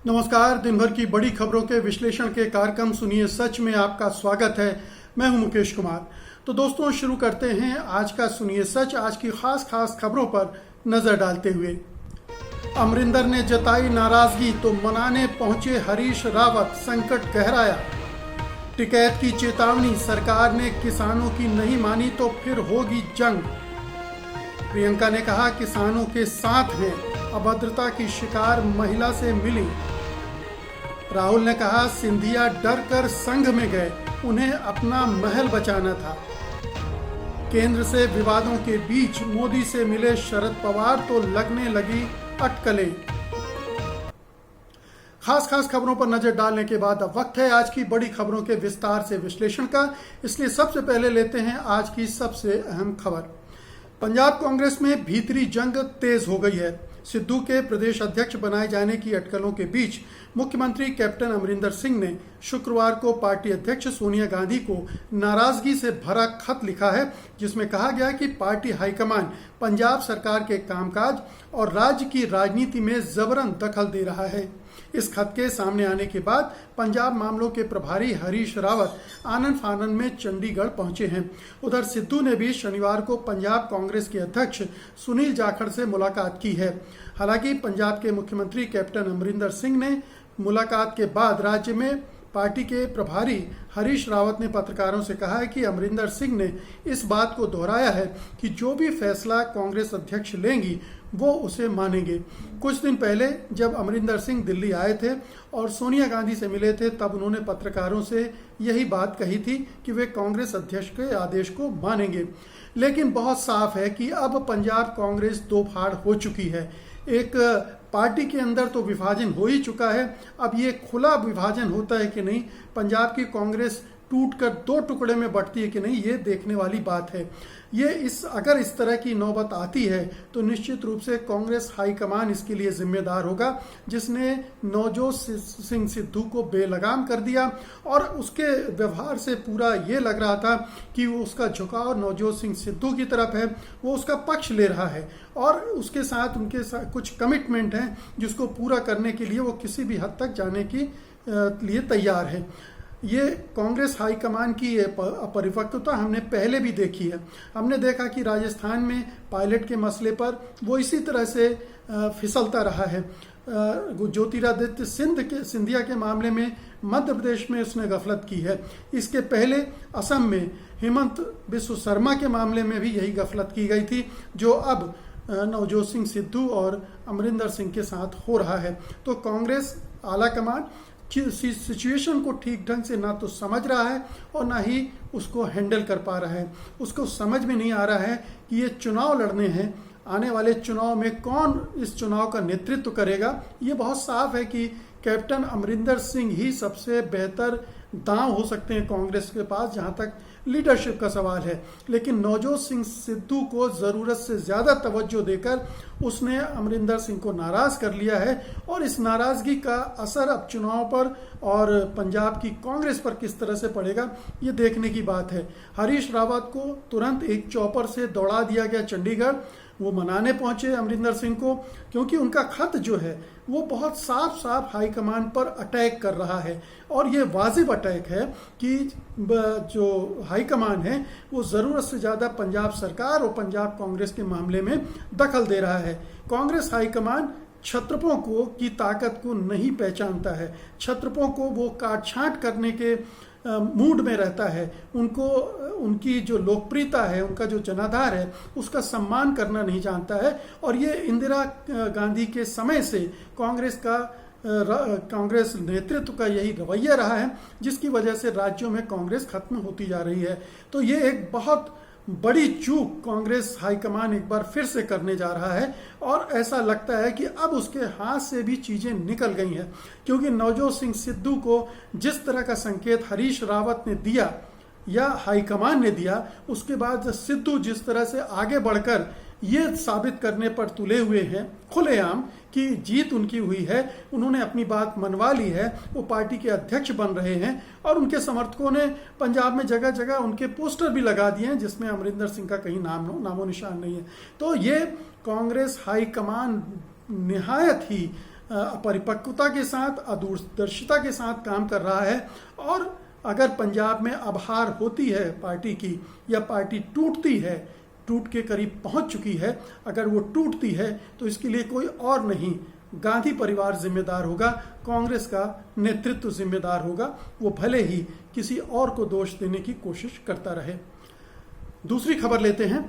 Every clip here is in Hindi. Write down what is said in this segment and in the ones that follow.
नमस्कार। दिन भर की बड़ी खबरों के विश्लेषण के कार्यक्रम सुनिए सच में आपका स्वागत है। मैं हूं मुकेश कुमार। तो दोस्तों, शुरू करते हैं आज का सुनिए सच। आज की खास खबरों पर नजर डालते हुए, अमरिंदर ने जताई नाराजगी तो मनाने पहुंचे हरीश रावत, संकट गहराया। टिकैत की चेतावनी, सरकार ने किसानों की नहीं मानी तो फिर होगी जंग। प्रियंका ने कहा किसानों के साथ हैं। अभद्रता की शिकार महिला से मिली। राहुल ने कहा सिंधिया डर कर संघ में गए, उन्हें अपना महल बचाना था। केंद्र से विवादों के बीच मोदी से मिले शरद पवार तो लगने लगी अटकलें। खास खबरों पर नजर डालने के बाद अब वक्त है आज की बड़ी खबरों के विस्तार से विश्लेषण का। इसलिए सबसे पहले लेते हैं आज की सबसे अहम खबर। पंजाब कांग्रेस में भीतरी जंग तेज हो गई है। सिद्धू के प्रदेश अध्यक्ष बनाए जाने की अटकलों के बीच मुख्यमंत्री कैप्टन अमरिंदर सिंह ने शुक्रवार को पार्टी अध्यक्ष सोनिया गांधी को नाराजगी से भरा खत लिखा है, जिसमें कहा गया कि पार्टी हाईकमान पंजाब सरकार के कामकाज और राज्य की राजनीति में जबरन दखल दे रहा है। इस खत के सामने आने के बाद पंजाब मामलों के प्रभारी हरीश रावत आनन फानन में चंडीगढ़ पहुंचे हैं। उधर सिद्धू ने भी शनिवार को पंजाब कांग्रेस के अध्यक्ष सुनील जाखड़ से मुलाकात की है। हालांकि पंजाब के मुख्यमंत्री कैप्टन अमरिंदर सिंह ने मुलाकात के बाद राज्य में पार्टी के प्रभारी हरीश रावत ने पत्रकारों से कहा है कि अमरिंदर सिंह ने इस बात को दोहराया है कि जो भी फैसला कांग्रेस अध्यक्ष लेंगी वो उसे मानेंगे। कुछ दिन पहले जब अमरिंदर सिंह दिल्ली आए थे और सोनिया गांधी से मिले थे, तब उन्होंने पत्रकारों से यही बात कही थी कि वे कांग्रेस अध्यक्ष के आदेश को मानेंगे। लेकिन बहुत साफ है कि अब पंजाब कांग्रेस दो फाड़ हो चुकी है। एक पार्टी के अंदर तो विभाजन हो ही चुका है, अब ये खुला विभाजन होता है कि नहीं, पंजाब की कांग्रेस टूटकर दो टुकड़े में बंटती है कि नहीं, ये देखने वाली बात है। अगर इस तरह की नौबत आती है तो निश्चित रूप से कांग्रेस हाईकमान इसके लिए जिम्मेदार होगा, जिसने नवजोत सिंह सिद्धू को बेलगाम कर दिया और उसके व्यवहार से पूरा ये लग रहा था कि उसका झुकाव नवजोत सिंह सिद्धू की तरफ है, वो उसका पक्ष ले रहा है और उसके साथ उनके साथ कुछ कमिटमेंट हैं जिसको पूरा करने के लिए वो किसी भी हद तक जाने के लिए तैयार है। ये कांग्रेस हाईकमान की अपरिपक्वता हमने पहले भी देखी है। हमने देखा कि राजस्थान में पायलट के मसले पर वो इसी तरह से फिसलता रहा है। ज्योतिरादित्य सिंधिया के मामले में मध्य प्रदेश में उसने गफलत की है। इसके पहले असम में हेमंत बिस्व शर्मा के मामले में भी यही गफलत की गई थी, जो अब नवजोत सिंह सिद्धू और अमरिंदर सिंह के साथ हो रहा है। तो कांग्रेस आला कमान सिचुएशन को ठीक ढंग से ना तो समझ रहा है और ना ही उसको हैंडल कर पा रहा है। उसको समझ में नहीं आ रहा है कि ये चुनाव लड़ने हैं, आने वाले चुनाव में कौन इस चुनाव का नेतृत्व करेगा। ये बहुत साफ है कि कैप्टन अमरिंदर सिंह ही सबसे बेहतर दांव हो सकते हैं कांग्रेस के पास, जहां तक लीडरशिप का सवाल है। लेकिन नवजोत सिंह सिद्धू को जरूरत से ज्यादा तवज्जो देकर उसने अमरिंदर सिंह को नाराज कर लिया है और इस नाराजगी का असर अब चुनाव पर और पंजाब की कांग्रेस पर किस तरह से पड़ेगा, ये देखने की बात है। हरीश रावत को तुरंत एक चौपर से दौड़ा दिया गया चंडीगढ़। वो मनाने पहुंचे अमरिंदर सिंह को, क्योंकि उनका खत जो है वो बहुत साफ हाईकमान पर अटैक कर रहा है और ये वाजिब अटैक है कि जो हाईकमान है वो ज़रूरत से ज़्यादा पंजाब सरकार और पंजाब कांग्रेस के मामले में दखल दे रहा है। कांग्रेस हाईकमान क्षत्रपों की ताकत को नहीं पहचानता है। क्षत्रपों को वो काट छांट करने के मूड में रहता है। उनको उनकी जो लोकप्रियता है, उनका जो जनाधार है, उसका सम्मान करना नहीं जानता है। और ये इंदिरा गांधी के समय से कांग्रेस नेतृत्व का यही रवैया रहा है, जिसकी वजह से राज्यों में कांग्रेस खत्म होती जा रही है। तो ये एक बहुत बड़ी चूक कांग्रेस हाईकमान एक बार फिर से करने जा रहा है और ऐसा लगता है कि अब उसके हाथ से भी चीजें निकल गई हैं, क्योंकि नवजोत सिंह सिद्धू को जिस तरह का संकेत हरीश रावत ने दिया या हाईकमान ने दिया, उसके बाद सिद्धू जिस तरह से आगे बढ़कर ये साबित करने पर तुले हुए हैं खुलेआम कि जीत उनकी हुई है, उन्होंने अपनी बात मनवा ली है, वो पार्टी के अध्यक्ष बन रहे हैं और उनके समर्थकों ने पंजाब में जगह जगह उनके पोस्टर भी लगा दिए हैं जिसमें अमरिंदर सिंह का कहीं नामो निशान नहीं है। तो ये कांग्रेस हाईकमान निहायत ही अपरिपक्वता के साथ, अदूरदर्शिता के साथ काम कर रहा है। और अगर पंजाब में अब हार होती है पार्टी की, या पार्टी टूटती है, टूट के करीब पहुंच चुकी है, अगर वो टूटती है तो इसके लिए कोई और नहीं, गांधी परिवार जिम्मेदार होगा, कांग्रेस का नेतृत्व जिम्मेदार होगा, वो भले ही किसी और को दोष देने की कोशिश करता रहे। दूसरी खबर लेते हैं।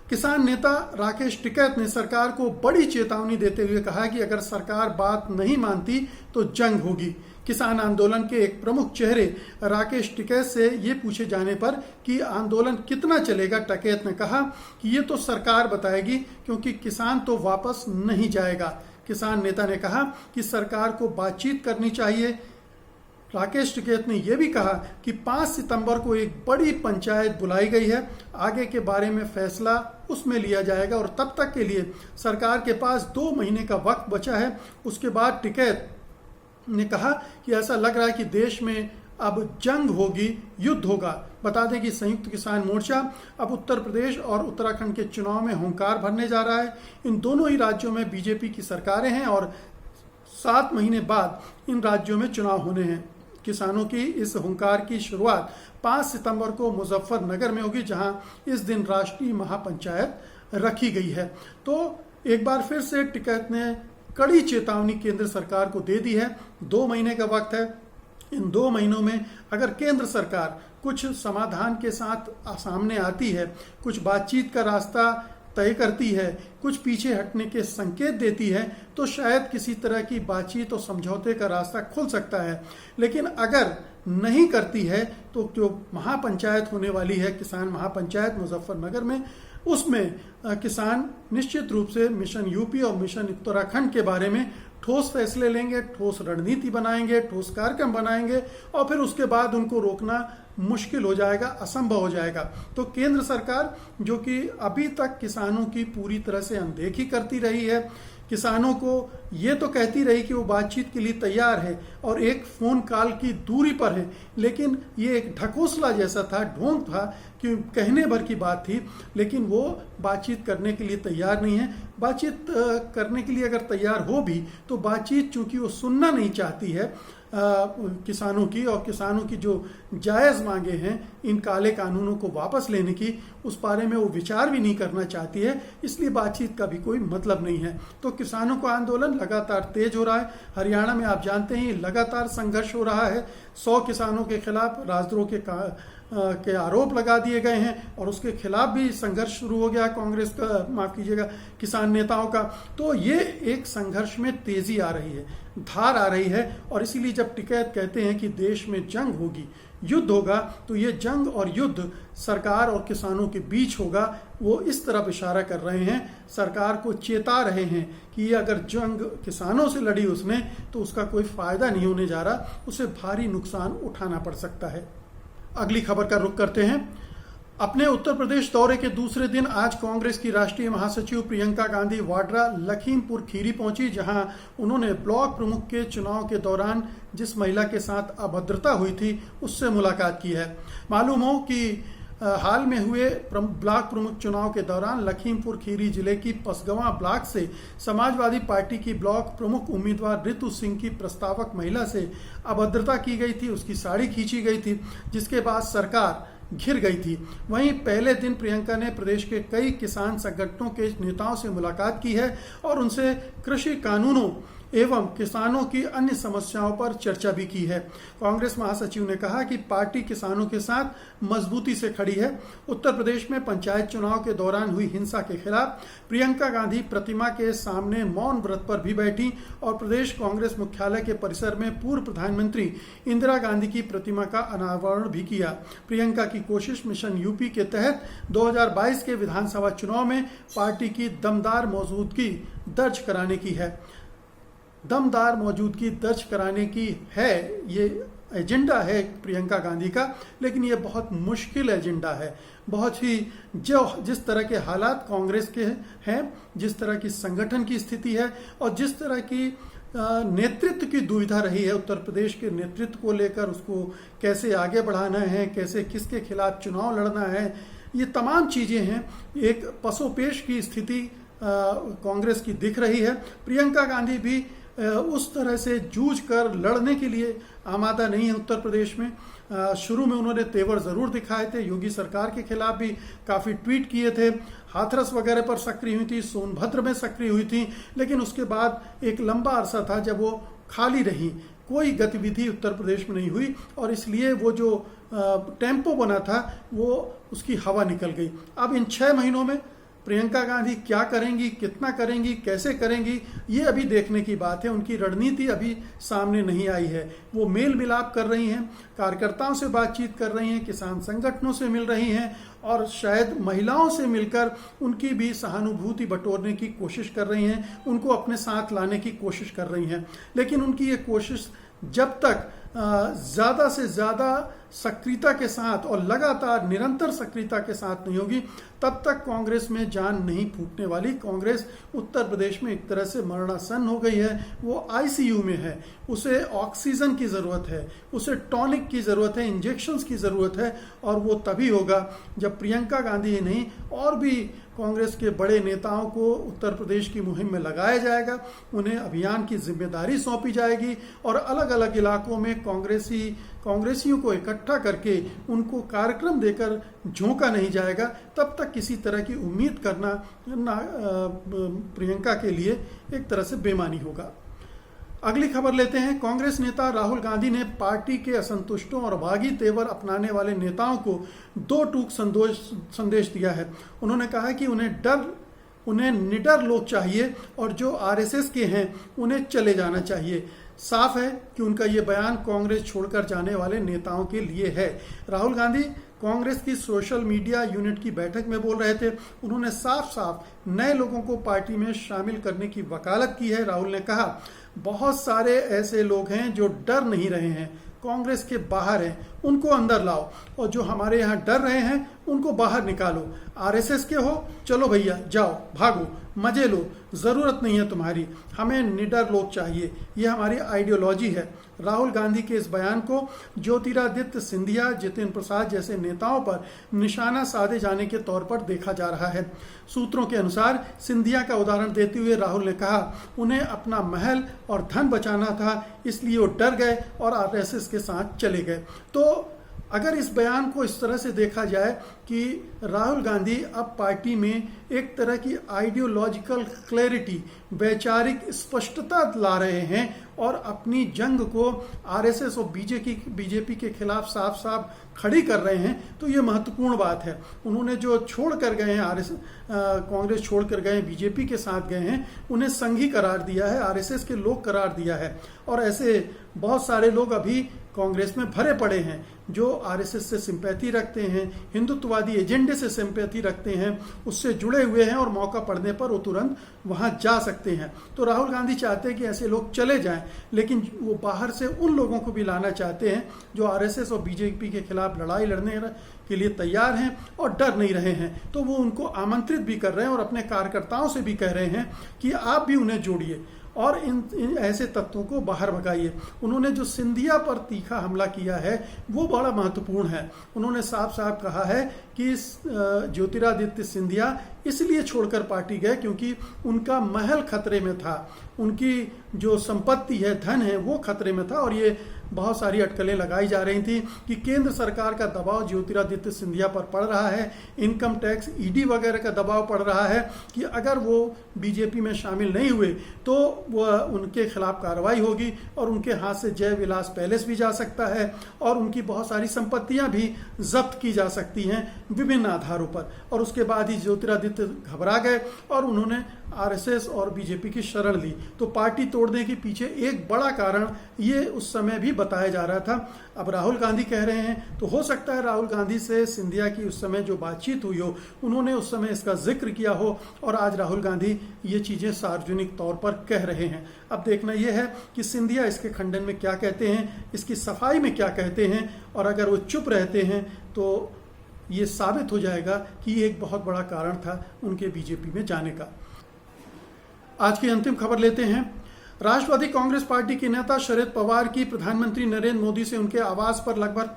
किसान नेता राकेश टिकैत ने सरकार को बड़ी चेतावनी देते हुए कहा कि अगर सरकार बात नहीं मानती तो जंग होगी। किसान आंदोलन के एक प्रमुख चेहरे राकेश टिकैत से ये पूछे जाने पर कि आंदोलन कितना चलेगा, टिकैत ने कहा कि ये तो सरकार बताएगी, क्योंकि किसान तो वापस नहीं जाएगा। किसान नेता ने कहा कि सरकार को बातचीत करनी चाहिए। राकेश टिकैत ने यह भी कहा कि 5 सितंबर को एक बड़ी पंचायत बुलाई गई है, आगे के बारे में फैसला उसमें लिया जाएगा और तब तक के लिए सरकार के पास 2 महीने का वक्त बचा है। उसके बाद टिकैत ने कहा कि ऐसा लग रहा है कि देश में अब जंग होगी, युद्ध होगा। बता दें कि संयुक्त किसान मोर्चा अब उत्तर प्रदेश और उत्तराखंड के चुनाव में हुंकार भरने जा रहा है। इन दोनों ही राज्यों में बीजेपी की सरकारें हैं और 7 महीने बाद इन राज्यों में चुनाव होने हैं। किसानों की इस हुंकार की शुरुआत 5 सितंबर को मुजफ्फरनगर में होगी, जहां इस दिन राष्ट्रीय महापंचायत रखी गई है। तो एक बार फिर से टिकैत ने कड़ी चेतावनी केंद्र सरकार को दे दी है। 2 महीने का वक्त है। इन 2 महीनों में अगर केंद्र सरकार कुछ समाधान के साथ सामने आती है, कुछ बातचीत का रास्ता तय करती है, कुछ पीछे हटने के संकेत देती है, तो शायद किसी तरह की बातचीत और समझौते का रास्ता खुल सकता है। लेकिन अगर नहीं करती है तो जो महापंचायत होने वाली है, किसान महापंचायत मुजफ्फरनगर में, उसमें किसान निश्चित रूप से मिशन यूपी और मिशन उत्तराखंड के बारे में ठोस फैसले लेंगे, ठोस रणनीति बनाएंगे, ठोस कार्यक्रम बनाएंगे और फिर उसके बाद उनको रोकना मुश्किल हो जाएगा, असंभव हो जाएगा। तो केंद्र सरकार, जो कि अभी तक किसानों की पूरी तरह से अनदेखी करती रही है, किसानों को ये तो कहती रही कि वो बातचीत के लिए तैयार है और एक फोन कॉल की दूरी पर है, लेकिन ये एक ढकोसला जैसा था, ढोंग था कि कहने भर की बात थी, लेकिन वो बातचीत करने के लिए तैयार नहीं है। बातचीत करने के लिए अगर तैयार हो भी तो बातचीत चूंकि वो सुनना नहीं चाहती है किसानों की, और किसानों की जो जायज़ मांगे हैं इन काले कानूनों को वापस लेने की, उस बारे में वो विचार भी नहीं करना चाहती है, इसलिए बातचीत का भी कोई मतलब नहीं है। तो किसानों का आंदोलन लगातार तेज हो रहा है। हरियाणा में आप जानते हैं लगातार संघर्ष हो रहा है। 100 किसानों के खिलाफ राजद्रोह के आरोप लगा दिए गए हैं और उसके खिलाफ भी संघर्ष शुरू हो गया कांग्रेस का, माफ कीजिएगा, किसान नेताओं का। तो ये एक संघर्ष में तेजी आ रही है, धार आ रही है। और इसीलिए जब टिकैत कहते हैं कि देश में जंग होगी, युद्ध होगा, तो ये जंग और युद्ध सरकार और किसानों के बीच होगा। वो इस तरफ इशारा कर रहे हैं, सरकार को चेता रहे हैं कि अगर जंग किसानों से लड़ी उसने तो उसका कोई फायदा नहीं होने जा रहा, उसे भारी नुकसान उठाना पड़ सकता है। अगली खबर का रुख करते हैं। अपने उत्तर प्रदेश दौरे के दूसरे दिन आज कांग्रेस की राष्ट्रीय महासचिव प्रियंका गांधी वाड्रा लखीमपुर खीरी पहुंची, जहां उन्होंने ब्लॉक प्रमुख के चुनाव के दौरान जिस महिला के साथ अभद्रता हुई थी उससे मुलाकात की है। मालूम हो कि हाल में हुए ब्लॉक प्रमुख चुनाव के दौरान लखीमपुर खीरी जिले की पसगवां ब्लॉक से समाजवादी पार्टी की ब्लॉक प्रमुख उम्मीदवार ऋतु सिंह की प्रस्तावक महिला से अभद्रता की गई थी, उसकी साड़ी खींची गई थी, जिसके बाद सरकार घिर गई थी। वहीं पहले दिन प्रियंका ने प्रदेश के कई किसान संगठनों के नेताओं से मुलाकात की है और उनसे कृषि कानूनों एवं किसानों की अन्य समस्याओं पर चर्चा भी की है। कांग्रेस महासचिव ने कहा कि पार्टी किसानों के साथ मजबूती से खड़ी है। उत्तर प्रदेश में पंचायत चुनाव के दौरान हुई हिंसा के खिलाफ प्रियंका गांधी प्रतिमा के सामने मौन व्रत पर भी बैठी और प्रदेश कांग्रेस मुख्यालय के परिसर में पूर्व प्रधानमंत्री इंदिरा गांधी की प्रतिमा का अनावरण भी किया। प्रियंका की कोशिश मिशन यूपी के तहत 2022 के विधानसभा चुनाव में पार्टी की दमदार मौजूदगी दर्ज कराने की है। दमदार मौजूदगी दर्ज कराने की है, ये एजेंडा है प्रियंका गांधी का, लेकिन ये बहुत मुश्किल एजेंडा है। बहुत ही जिस तरह के हालात कांग्रेस के हैं, जिस तरह की संगठन की स्थिति है और जिस तरह की नेतृत्व की दुविधा रही है उत्तर प्रदेश के नेतृत्व को लेकर, उसको कैसे आगे बढ़ाना है, कैसे किसके खिलाफ चुनाव लड़ना है, ये तमाम चीज़ें हैं। एक पसोपेश की स्थिति कांग्रेस की दिख रही है। प्रियंका गांधी भी उस तरह से जूझ कर लड़ने के लिए आमादा नहीं है उत्तर प्रदेश में। शुरू में उन्होंने तेवर ज़रूर दिखाए थे, योगी सरकार के खिलाफ भी काफ़ी ट्वीट किए थे, हाथरस वगैरह पर सक्रिय हुई थी, सोनभद्र में सक्रिय हुई थी, लेकिन उसके बाद एक लंबा अरसा था जब वो खाली रही, कोई गतिविधि उत्तर प्रदेश में नहीं हुई और इसलिए वो जो टेम्पो बना था वो उसकी हवा निकल गई। अब इन 6 महीनों में प्रियंका गांधी क्या करेंगी, कितना करेंगी, कैसे करेंगी, ये अभी देखने की बात है। उनकी रणनीति अभी सामने नहीं आई है। वो मेल मिलाप कर रही हैं, कार्यकर्ताओं से बातचीत कर रही हैं, किसान संगठनों से मिल रही हैं और शायद महिलाओं से मिलकर उनकी भी सहानुभूति बटोरने की कोशिश कर रही हैं, उनको अपने साथ लाने की कोशिश कर रही हैं। लेकिन उनकी ये कोशिश जब तक ज़्यादा से ज़्यादा सक्रियता के साथ और लगातार निरंतर सक्रियता के साथ नहीं होगी, तब तक कांग्रेस में जान नहीं फूटने वाली। कांग्रेस उत्तर प्रदेश में एक तरह से मरणासन हो गई है, वो आईसीयू में है, उसे ऑक्सीजन की ज़रूरत है, उसे टॉनिक की ज़रूरत है, इंजेक्शंस की ज़रूरत है और वो तभी होगा जब प्रियंका गांधी ही नहीं और भी कांग्रेस के बड़े नेताओं को उत्तर प्रदेश की मुहिम में लगाया जाएगा, उन्हें अभियान की जिम्मेदारी सौंपी जाएगी और अलग अलग इलाकों में कांग्रेसियों को इकट्ठा करके उनको कार्यक्रम देकर झोंका नहीं जाएगा। तब तक किसी तरह की उम्मीद करना प्रियंका के लिए एक तरह से बेमानी होगा। अगली खबर लेते हैं। कांग्रेस नेता राहुल गांधी ने पार्टी के असंतुष्टों और बागी तेवर अपनाने वाले नेताओं को 2 टूक संदेश दिया है। उन्होंने कहा कि उन्हें निडर लोग चाहिए और जो आरएसएस के हैं उन्हें चले जाना चाहिए। साफ है कि उनका ये बयान कांग्रेस छोड़कर जाने वाले नेताओं के लिए है। राहुल गांधी कांग्रेस की सोशल मीडिया यूनिट की बैठक में बोल रहे थे। उन्होंने साफ साफ नए लोगों को पार्टी में शामिल करने की वकालत की है। राहुल ने कहा, बहुत सारे ऐसे लोग हैं जो डर नहीं रहे हैं, कांग्रेस के बाहर हैं, उनको अंदर लाओ और जो हमारे यहाँ डर रहे हैं उनको बाहर निकालो। आरएसएस के हो, चलो भैया जाओ, भागो, मजे लो, ज़रूरत नहीं है तुम्हारी, हमें निडर लोग चाहिए, ये हमारी आइडियोलॉजी है। राहुल गांधी के इस बयान को ज्योतिरादित्य सिंधिया, जितेंद्र प्रसाद जैसे नेताओं पर निशाना साधे जाने के तौर पर देखा जा रहा है। सूत्रों के अनुसार सिंधिया का उदाहरण देते हुए राहुल ने कहा, उन्हें अपना महल और धन बचाना था, इसलिए वो डर गए और आरएसएस के साथ चले गए। तो अगर इस बयान को इस तरह से देखा जाए कि राहुल गांधी अब पार्टी में एक तरह की आइडियोलॉजिकल क्लैरिटी, वैचारिक स्पष्टता ला रहे हैं और अपनी जंग को आरएसएस और बीजेपी के खिलाफ साफ साफ खड़ी कर रहे हैं, तो ये महत्वपूर्ण बात है। उन्होंने जो छोड़ कर गए हैं, कांग्रेस छोड़ कर गए, बीजेपी के साथ गए हैं, उन्हें संघी करार दिया है, आरएसएस के लोग करार दिया है। और ऐसे बहुत सारे लोग अभी कांग्रेस में भरे पड़े हैं जो आरएसएस से सिंपैथी रखते हैं, हिंदुत्ववादी एजेंडे से सिंपैथी रखते हैं, उससे जुड़े हुए हैं और मौका पड़ने पर वो तुरंत वहां जा सकते हैं। तो राहुल गांधी चाहते हैं कि ऐसे लोग चले जाएं, लेकिन वो बाहर से उन लोगों को भी लाना चाहते हैं जो आरएसएस और बीजेपी के खिलाफ लड़ाई लड़ने के लिए तैयार हैं और डर नहीं रहे हैं। तो वो उनको आमंत्रित भी कर रहे हैं और अपने कार्यकर्ताओं से भी कह रहे हैं कि आप भी उन्हें जोड़िए और इन ऐसे तत्वों को बाहर भगाइए। उन्होंने जो सिंधिया पर तीखा हमला किया है वो बड़ा महत्वपूर्ण है। उन्होंने साफ साफ कहा है कि ज्योतिरादित्य सिंधिया इसलिए छोड़कर पार्टी गए क्योंकि उनका महल खतरे में था, उनकी जो संपत्ति है, धन है, वो खतरे में था। और ये बहुत सारी अटकलें लगाई जा रही थी कि केंद्र सरकार का दबाव ज्योतिरादित्य सिंधिया पर पड़ रहा है, इनकम टैक्स, ईडी वगैरह का दबाव पड़ रहा है कि अगर वो बीजेपी में शामिल नहीं हुए तो वह उनके खिलाफ कार्रवाई होगी और उनके हाथ से जय विलास पैलेस भी जा सकता है और उनकी बहुत सारी संपत्तियां भी जब्त की जा सकती हैं विभिन्न आधारों पर। और उसके बाद ही ज्योतिरादित्य घबरा गए और उन्होंने आरएसएस और बीजेपी की शरण ली। तो पार्टी तोड़ने के पीछे एक बड़ा कारण ये उस समय भी बताया जा रहा था। अब राहुल गांधी कह रहे हैं, तो हो सकता है राहुल गांधी से सिंधिया की उस समय जो बातचीत हुई हो, उन्होंने उस समय इसका जिक्र किया हो और आज राहुल गांधी ये चीजें सार्वजनिक तौर पर कह रहे हैं। अब देखना यह है कि सिंधिया इसके खंडन में क्या कहते हैं, इसकी सफाई में क्या कहते हैं, और अगर वो चुप रहते हैं तो ये साबित हो जाएगा कि एक बहुत बड़ा कारण था उनके बीजेपी में जाने का। आज की अंतिम खबर लेते हैं। राष्ट्रवादी कांग्रेस पार्टी के नेता शरद पवार की प्रधानमंत्री नरेंद्र मोदी से उनके आवास पर लगभग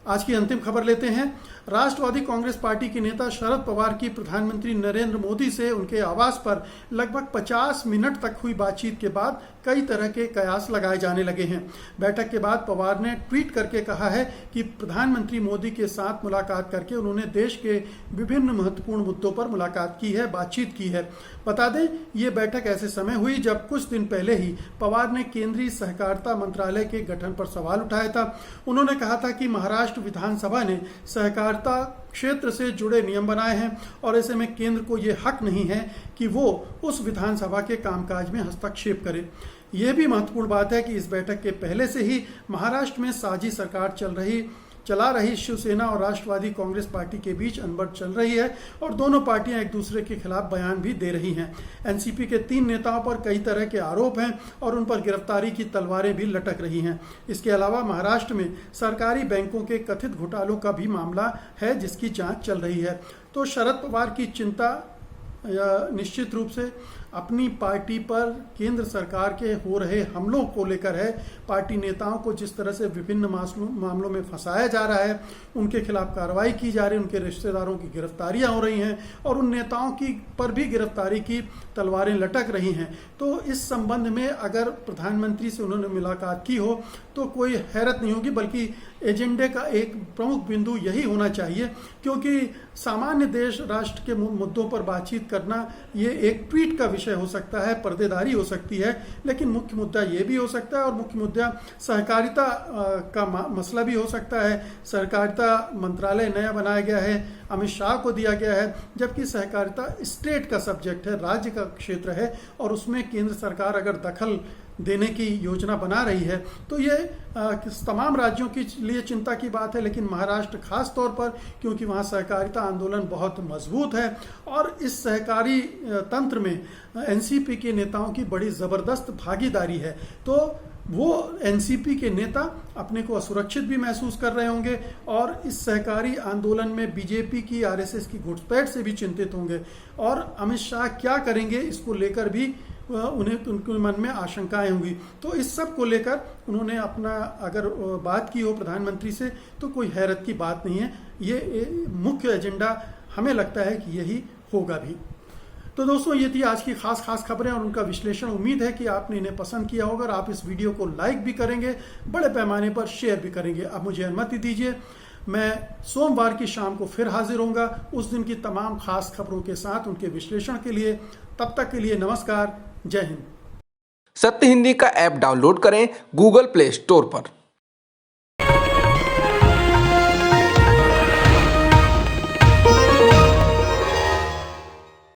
आज की अंतिम खबर लेते हैं। राष्ट्रवादी कांग्रेस पार्टी के नेता शरद पवार की प्रधानमंत्री नरेंद्र मोदी से उनके आवास पर लगभग 50 मिनट तक हुई बातचीत के बाद कई तरह के कयास लगाए जाने लगे हैं। बैठक के बाद पवार ने ट्वीट करके कहा है कि प्रधानमंत्री मोदी के साथ मुलाकात करके उन्होंने देश के विभिन्न महत्वपूर्ण मुद्दों पर मुलाकात की है, बातचीत की है। बता दें, ये बैठक ऐसे समय हुई जब कुछ दिन पहले ही पवार ने केंद्रीय सहकारिता मंत्रालय के गठन पर सवाल उठाया था। उन्होंने कहा था कि महाराष्ट्र विधानसभा ने सहकारिता क्षेत्र से जुड़े नियम बनाए हैं और ऐसे में केंद्र को ये हक नहीं है कि वो उस विधानसभा के कामकाज में हस्तक्षेप करे। यह भी महत्वपूर्ण बात है कि इस बैठक के पहले से ही महाराष्ट्र में साझी सरकार चला रही शिवसेना और राष्ट्रवादी कांग्रेस पार्टी के बीच अनबन चल रही है और दोनों पार्टियां एक दूसरे के खिलाफ बयान भी दे रही हैं। एनसीपी के 3 नेताओं पर कई तरह के आरोप हैं और उन पर गिरफ्तारी की तलवारें भी लटक रही हैं। इसके अलावा महाराष्ट्र में सरकारी बैंकों के कथित घोटालों का भी मामला है जिसकी जांच चल रही है। तो शरद पवार की चिंता निश्चित रूप से अपनी पार्टी पर केंद्र सरकार के हो रहे हमलों को लेकर है। पार्टी नेताओं को जिस तरह से विभिन्न मामलों में फंसाया जा रहा है, उनके खिलाफ कार्रवाई की जा रही है, उनके रिश्तेदारों की गिरफ्तारियां हो रही हैं और उन नेताओं की पर भी गिरफ्तारी की तलवारें लटक रही हैं। तो इस संबंध में अगर प्रधानमंत्री से उन्होंने मुलाकात की हो तो कोई हैरत नहीं होगी, बल्कि एजेंडे का एक प्रमुख बिंदु यही होना चाहिए, क्योंकि सामान्य देश राष्ट्र के मुद्दों पर बातचीत करना ये एक ट्वीट का विषय हो सकता है, पर्देदारी हो सकती है, लेकिन मुख्य मुद्दा ये भी हो सकता है और मुख्य मुद्दा सहकारिता का मसला भी हो सकता है। सहकारिता मंत्रालय नया बनाया गया है, अमित शाह को दिया गया है, जबकि सहकारिता स्टेट का सब्जेक्ट है, राज्य का क्षेत्र है और उसमें केंद्र सरकार अगर दखल देने की योजना बना रही है तो ये तमाम राज्यों के लिए चिंता की बात है, लेकिन महाराष्ट्र खास तौर पर, क्योंकि वहाँ सहकारिता आंदोलन बहुत मजबूत है और इस सहकारी तंत्र में एनसीपी के नेताओं की बड़ी ज़बरदस्त भागीदारी है। तो वो एनसीपी के नेता अपने को असुरक्षित भी महसूस कर रहे होंगे और इस सहकारी आंदोलन में बीजेपी की, आरएसएस की घुसपैठ से भी चिंतित होंगे और अमित शाह क्या करेंगे इसको लेकर भी उनके मन में आशंकाएं होंगी। तो इस सब को लेकर उन्होंने अपना अगर बात की हो प्रधानमंत्री से तो कोई हैरत की बात नहीं है। ये मुख्य एजेंडा हमें लगता है कि यही होगा भी। तो दोस्तों, ये थी आज की खास खबरें और उनका विश्लेषण। उम्मीद है कि आपने इन्हें पसंद किया होगा और आप इस वीडियो को लाइक भी करेंगे, बड़े पैमाने पर शेयर भी करेंगे। अब मुझे अनुमति दीजिए, मैं सोमवार की शाम को फिर हाजिर होऊंगा उस दिन की तमाम खास खबरों के साथ, उनके विश्लेषण के लिए। तब तक के लिए नमस्कार, जय हिंद। सत्य हिंदी का ऐप डाउनलोड करें गूगल प्ले स्टोर पर।